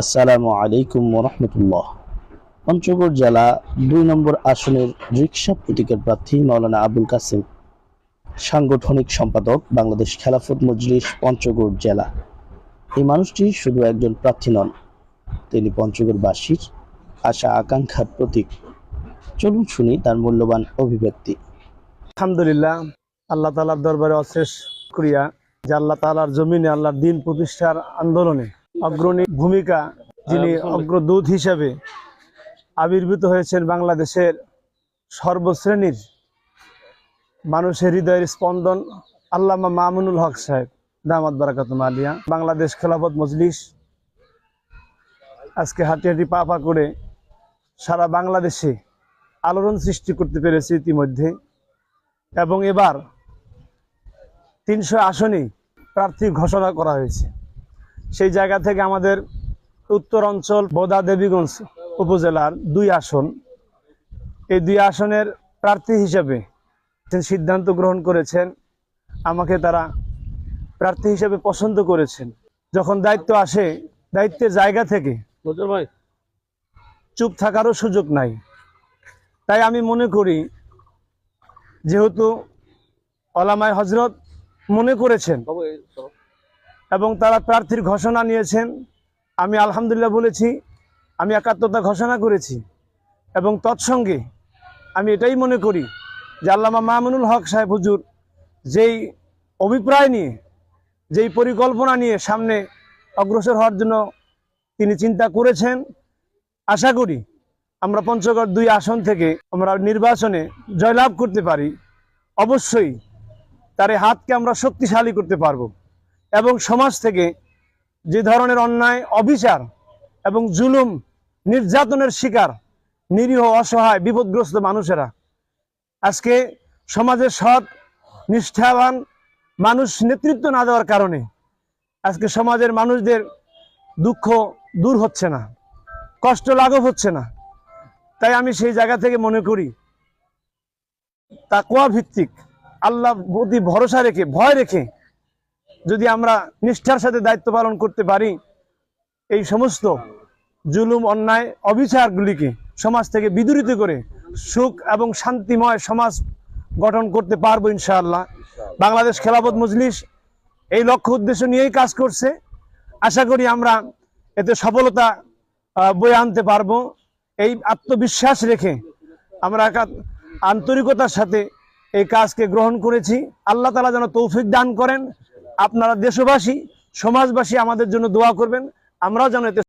আসসালামু আলাইকুম ওরহমতুল্লাহ। পঞ্চগড় জেলা ২ নম্বর আসনের রিকশা প্রতীকের প্রার্থী মাওলানা আবুল কাসেম, সাংগঠনিক সম্পাদক, বাংলাদেশ খেলাফত মজলিস পঞ্চগড় জেলা। এই মানুষটি শুধু একজন প্রার্থী নন, তিনি পঞ্চগড়বাসীর আশা আকাঙ্ক্ষার প্রতীক। চলুন শুনি তার মূল্যবান অভিব্যক্তি। আলহামদুলিল্লাহ, আল্লাহ তাআলার দরবারে অশেষ শুকরিয়া যে আল্লাহ তাআলার জমিনে আল্লাহর দ্বীন প্রতিষ্ঠার আন্দোলনে অগ্রণী ভূমিকা, যিনি অগ্রদূত হিসেবে আবির্ভূত হয়েছেন বাংলাদেশের সর্বশ্রেণীর মানুষের হৃদয়ের স্পন্দন আল্লামা মামুনুল হক সাহেব দামাত বারাকাতুহু আলিয়া। বাংলাদেশ খেলাফত মজলিস আজকে হাঁটি হাঁটি পা পা করে সারা বাংলাদেশে আলোড়ন সৃষ্টি করতে পেরেছে ইতিমধ্যে, এবং এবার ৩০০ আসনে প্রার্থী ঘোষণা করা হয়েছে। সেই জায়গা থেকে আমাদের উত্তর অঞ্চল বোদা দেবীগঞ্জ উপজেলার ২ আসন, এই ২ আসনের প্রার্থী হিসেবে সিদ্ধান্ত গ্রহণ করেছেন। আমাকে তারা প্রার্থী হিসেবে পছন্দ করেছেন। যখন দায়িত্ব আসে, দায়িত্বের জায়গা থেকে চুপ থাকারও সুযোগ নাই। তাই আমি মনে করি, যেহেতু ওলামায়ে হযরত মনে করেছেন এবং তারা প্রার্থীর ঘোষণা নিয়েছেন, আমি আলহামদুলিল্লাহ বলেছি, আমি একাত্মতা ঘোষণা করেছি। এবং তৎসঙ্গে আমি এটাই মনে করি যে আল্লামা মামুনুল হক সাহেব হুজুর যেই অভিপ্রায় নিয়ে, যেই পরিকল্পনা নিয়ে সামনে অগ্রসর হওয়ার জন্য তিনি চিন্তা করেছেন, আশা করি আমরা পঞ্চগড় ২ আসন থেকে আমরা নির্বাচনে জয়লাভ করতে পারি। অবশ্যই তার এই হাতকে আমরা শক্তিশালী করতে পারব এবং সমাজ থেকে যে ধরনের অন্যায়, অবিচার এবং জুলুম, নির্যাতনের শিকার নিরীহ, অসহায়, বিপদগ্রস্ত মানুষেরা, আজকে সমাজের সৎ নিষ্ঠাবান মানুষ নেতৃত্ব না দেওয়ার কারণে আজকে সমাজের মানুষদের দুঃখ দূর হচ্ছে না, কষ্ট লাঘব হচ্ছে না। তাই আমি সেই জায়গা থেকে মনে করি, তাকওয়া ভিত্তিক, আল্লাহ প্রতি ভরসা রেখে, ভয় রেখে যদি আমরা নিষ্ঠার সাথে দায়িত্ব পালন করতে পারি, এই সমস্ত জুলুম, অন্যায়, অবিচারগুলিকে সমাজ থেকে বিদূরিত করে সুখ এবং শান্তিময় সমাজ গঠন করতে পারবো ইনশাআল্লাহ। বাংলাদেশ খেলাফত মজলিস এই লক্ষ্য উদ্দেশ্য নিয়েই কাজ করছে। আশা করি আমরা এতে সফলতা বয়ে আনতে পারবো। এই আত্মবিশ্বাস রেখে আমরা আন্তরিকতার সাথে এই কাজকে গ্রহণ করেছি। আল্লাহ তাআলা যেন তৌফিক দান করেন। আপনারা দেশবাসী, সমাজবাসী আমাদের জন্য দোয়া করবেন, আমরাও যেন এতে